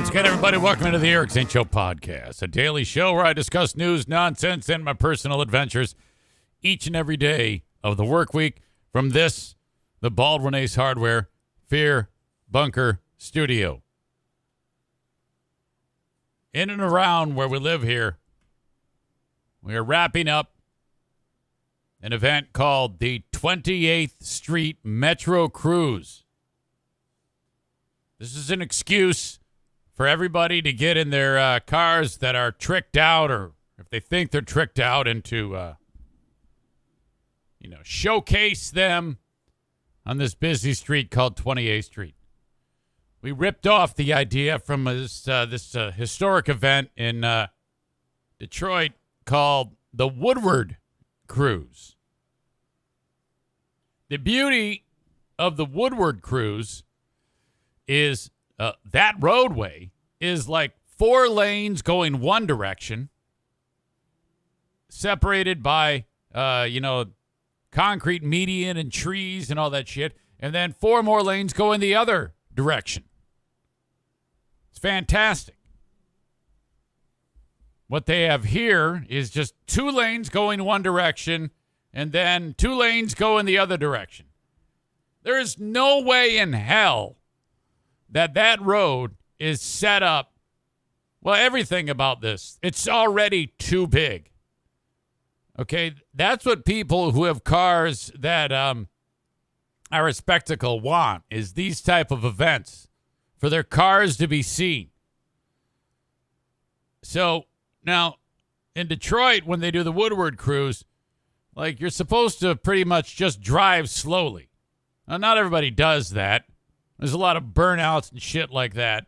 Once again, everybody, welcome to the Eric St. Show podcast, a daily show where I discuss news, nonsense, and my personal adventures each and every day of the work week from the Baldwin Ace Hardware Fear Bunker Studio. In and around where we live here, we are wrapping up an event called the 28th Street Metro Cruise. This is an excuse for everybody to get in their cars that are tricked out, or if they think they're tricked out, and to, showcase them on this busy street called 28th Street. We ripped off the idea from this historic event in Detroit called the Woodward Cruise. The beauty of the Woodward Cruise is that roadway is like 4 lanes going one direction, separated by, concrete median and trees and all that shit, and then 4 more lanes going the other direction. It's fantastic. What they have here is just 2 lanes going one direction and then 2 lanes going the other direction. There is no way in hell that road is set up. Well, everything about this, it's already too big. Okay, that's what people who have cars that are a spectacle want, is these type of events for their cars to be seen. So now in Detroit, when they do the Woodward Cruise, like, you're supposed to pretty much just drive slowly. Now, not everybody does that. There's a lot of burnouts and shit like that.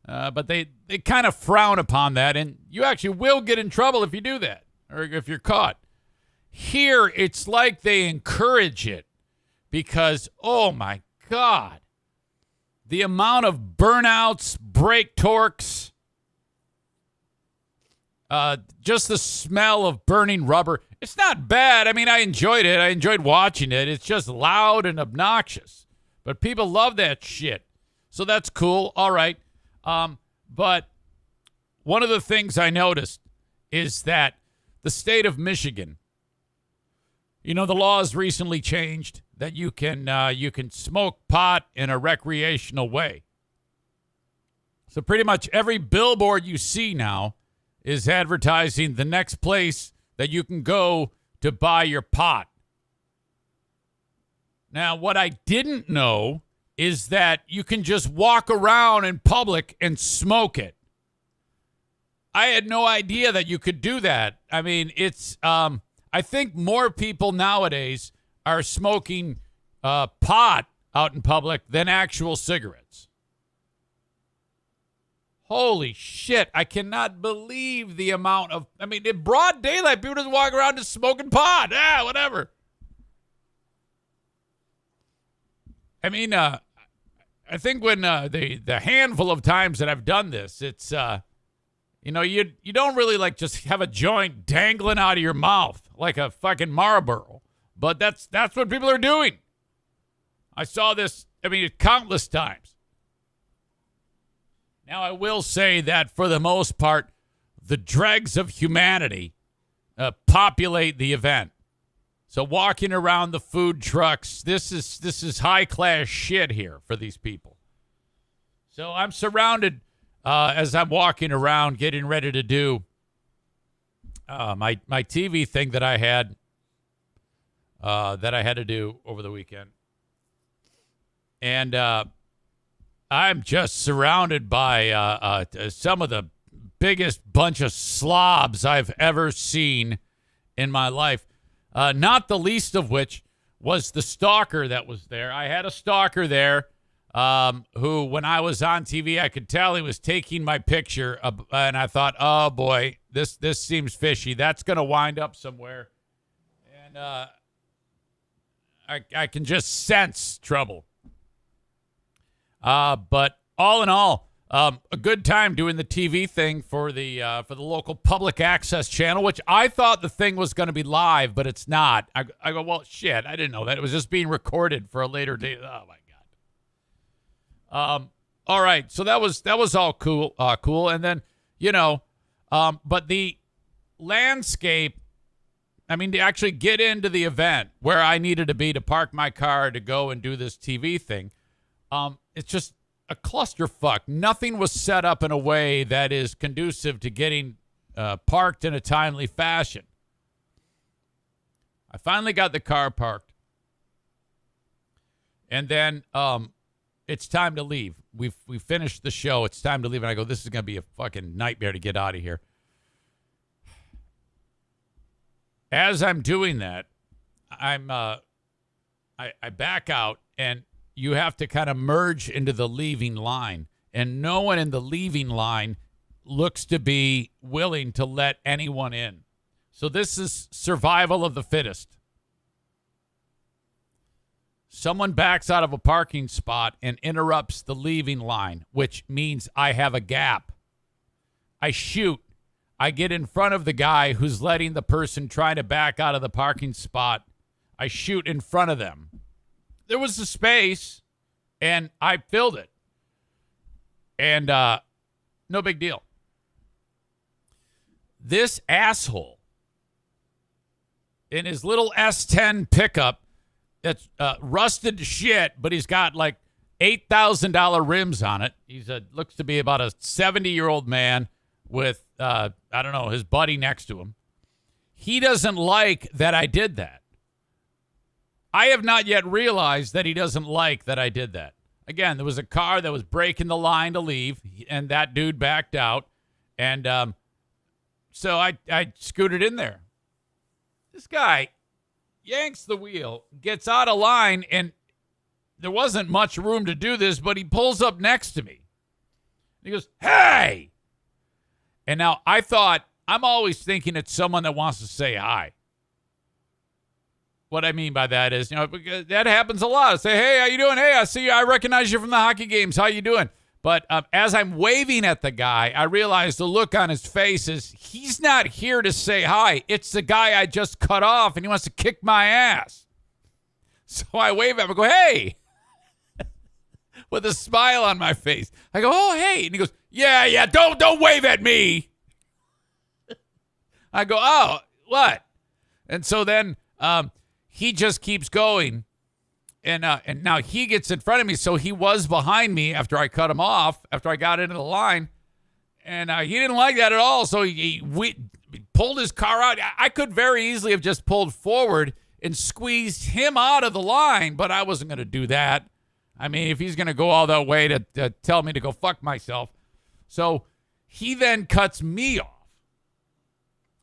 But they kind of frown upon that, and you actually will get in trouble if you do that, or if you're caught. Here, it's like they encourage it because, oh my God, the amount of burnouts, brake torques, just the smell of burning rubber. It's not bad. I mean, I enjoyed it. I enjoyed watching it. It's just loud and obnoxious. But people love that shit. So that's cool. All right. But one of the things I noticed is that the state of Michigan, the laws recently changed that you can smoke pot in a recreational way. So pretty much every billboard you see now is advertising the next place that you can go to buy your pot. Now, what I didn't know is that you can just walk around in public and smoke it. I had no idea that you could do that. I mean, it's, I think more people nowadays are smoking pot out in public than actual cigarettes. Holy shit. I cannot believe the amount of, in broad daylight, people just walk around just smoking pot. Whatever. I think when the handful of times that I've done this, it's, you don't really like just have a joint dangling out of your mouth like a fucking Marlboro. But that's what people are doing. I saw this, countless times. Now, I will say that for the most part, the dregs of humanity populate the event. So walking around the food trucks, this is high-class shit here for these people. So I'm surrounded as I'm walking around getting ready to do my TV thing that I had to do over the weekend. And I'm just surrounded by some of the biggest bunch of slobs I've ever seen in my life. Not the least of which was the stalker that was there. I had a stalker there who, when I was on TV, I could tell he was taking my picture, and I thought, oh, boy, this seems fishy. That's going to wind up somewhere. And I can just sense trouble. But all in all, a good time doing the TV thing for the local public access channel, which I thought the thing was going to be live, but it's not. I go, well, shit, I didn't know that. It was just being recorded for a later date. Oh, my God. All right, so that was all cool, and then but the landscape. I mean, to actually get into the event where I needed to be to park my car to go and do this TV thing, it's just a clusterfuck. Nothing was set up in a way that is conducive to getting parked in a timely fashion. I finally got the car parked, and then it's time to leave. We finished the show. It's time to leave, and I go, this is going to be a fucking nightmare to get out of here. As I'm doing that, I back out, and you have to kind of merge into the leaving line, and no one in the leaving line looks to be willing to let anyone in. So this is survival of the fittest. Someone backs out of a parking spot and interrupts the leaving line, which means I have a gap. I shoot. I get in front of the guy who's letting the person trying to back out of the parking spot. I shoot in front of them. There was a space, and I filled it. And no big deal. This asshole in his little S10 pickup that's rusted to shit, but he's got like $8,000 rims on it. He's looks to be about a 70-year-old man with, I don't know, his buddy next to him. He doesn't like that I did that. I have not yet realized that he doesn't like that I did that. Again, there was a car that was breaking the line to leave, and that dude backed out. And so I scooted in there. This guy yanks the wheel, gets out of line, and there wasn't much room to do this, but he pulls up next to me. He goes, "Hey!" And now I thought, I'm always thinking it's someone that wants to say hi. What I mean by that is, because that happens a lot. I say, "Hey, how you doing? Hey, I see you. I recognize you from the hockey games. How you doing?" But as I'm waving at the guy, I realize the look on his face is he's not here to say hi. It's the guy I just cut off, and he wants to kick my ass. So I wave at him. I go, "Hey," with a smile on my face. I go, "Oh, hey." And he goes, Yeah, don't wave at me. I go, "Oh, what?" And so then he just keeps going. And now he gets in front of me, so he was behind me after I cut him off, after I got into the line. And he didn't like that at all, so he pulled his car out. I could very easily have just pulled forward and squeezed him out of the line, but I wasn't going to do that. I mean, if he's going to go all that way to tell me to go fuck myself. So he then cuts me off.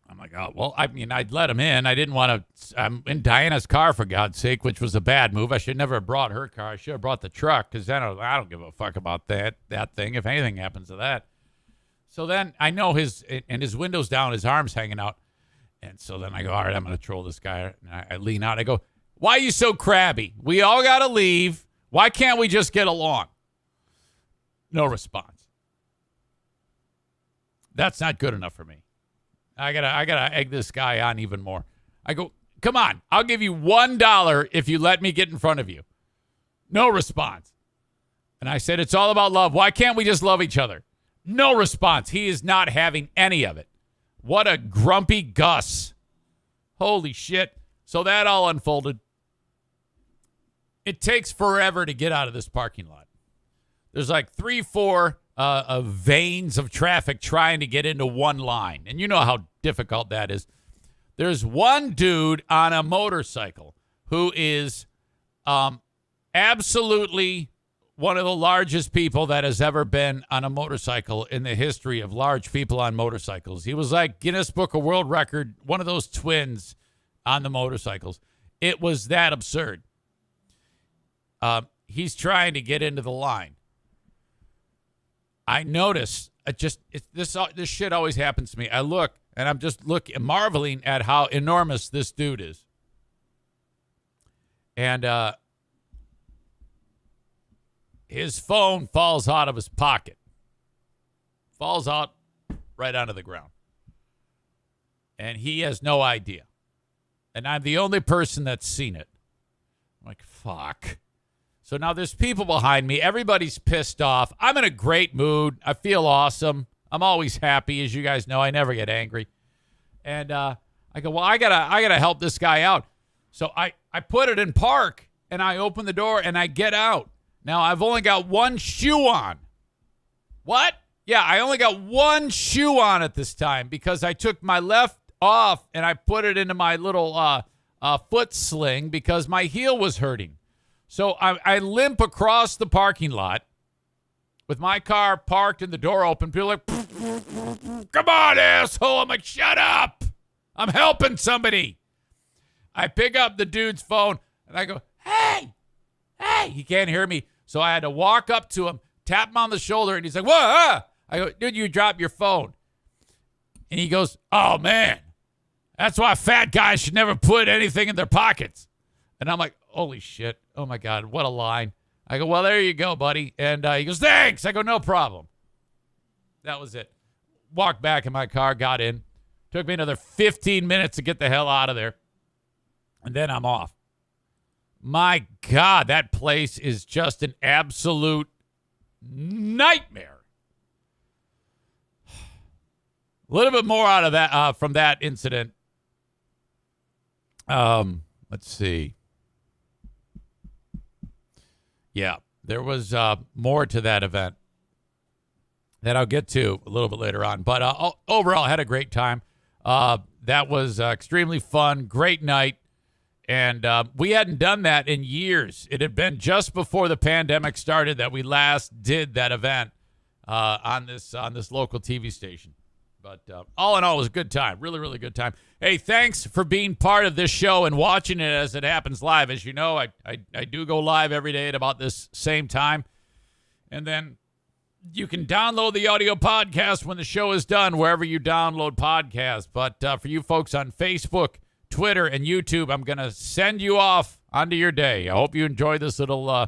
I'm like, oh, well, I mean, I'd let him in. I didn't want to. I'm in Diana's car, for God's sake, which was a bad move. I should never have brought her car. I should have brought the truck, because then I don't give a fuck about that thing if anything happens to that. So then I know his window's down, his arm's hanging out. And so then I go, all right, I'm going to troll this guy. And I lean out. I go, "Why are you so crabby? We all got to leave. Why can't we just get along?" No response. That's not good enough for me. I gotta egg this guy on even more. I go, "Come on, I'll give you $1 if you let me get in front of you." No response. And I said, "It's all about love. Why can't we just love each other?" No response. He is not having any of it. What a grumpy Gus. Holy shit. So that all unfolded. It takes forever to get out of this parking lot. There's like 3-4 veins of traffic trying to get into one line. And you know how difficult that is. There's one dude on a motorcycle who is absolutely one of the largest people that has ever been on a motorcycle in the history of large people on motorcycles. He was like Guinness Book of World Record, one of those twins on the motorcycles. It was that absurd. He's trying to get into the line. I notice this shit always happens to me. I look and I'm just marveling at how enormous this dude is. And his phone falls out of his pocket. Falls out right onto the ground. And he has no idea. And I'm the only person that's seen it. I'm like, fuck. So now there's people behind me. Everybody's pissed off. I'm in a great mood. I feel awesome. I'm always happy. As you guys know, I never get angry. And I go, well, I gotta help this guy out. So I put it in park, and I open the door, and I get out. Now, I've only got one shoe on. What? Yeah, I only got one shoe on at this time because I took my left off, and I put it into my little foot sling because my heel was hurting. So I limp across the parking lot with my car parked and the door open. People are like, come on, asshole. I'm like, shut up. I'm helping somebody. I pick up the dude's phone, and I go, hey. He can't hear me. So I had to walk up to him, tap him on the shoulder, and he's like, whoa. I go, dude, you dropped your phone. And he goes, oh, man. That's why fat guys should never put anything in their pockets. And I'm like, holy shit. Oh, my God. What a line. I go, well, there you go, buddy. And he goes, thanks. I go, no problem. That was it. Walked back in my car, got in. Took me another 15 minutes to get the hell out of there. And then I'm off. My God, that place is just an absolute nightmare. A little bit more out of that from that incident. Let's see. Yeah, there was more to that event that I'll get to a little bit later on. But overall, I had a great time. That was extremely fun. Great night. And we hadn't done that in years. It had been just before the pandemic started that we last did that event on this local TV station. But all in all, it was a good time. Really, really good time. Hey, thanks for being part of this show and watching it as it happens live. As you know, I do go live every day at about this same time. And then you can download the audio podcast when the show is done, wherever you download podcasts. But for you folks on Facebook, Twitter, and YouTube, I'm going to send you off onto your day. I hope you enjoyed this little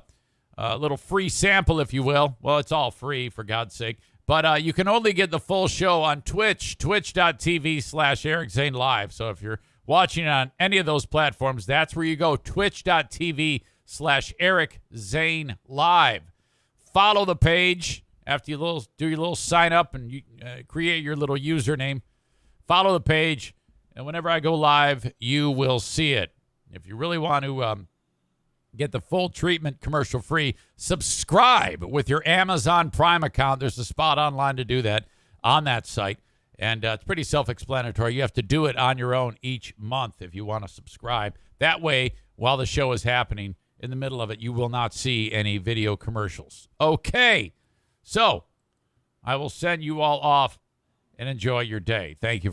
free sample, if you will. Well, it's all free, for God's sake. But you can only get the full show on Twitch, twitch.tv/Eric Zane Live. So if you're watching on any of those platforms, that's where you go, twitch.tv/Eric Zane Live. Follow the page after you do your little sign up and you create your little username. Follow the page, and whenever I go live, you will see it. If you really want to get the full treatment commercial-free, subscribe with your Amazon Prime account. There's a spot online to do that on that site, and it's pretty self-explanatory. You have to do it on your own each month if you want to subscribe. That way, while the show is happening, in the middle of it, you will not see any video commercials. Okay, so I will send you all off and enjoy your day. Thank you.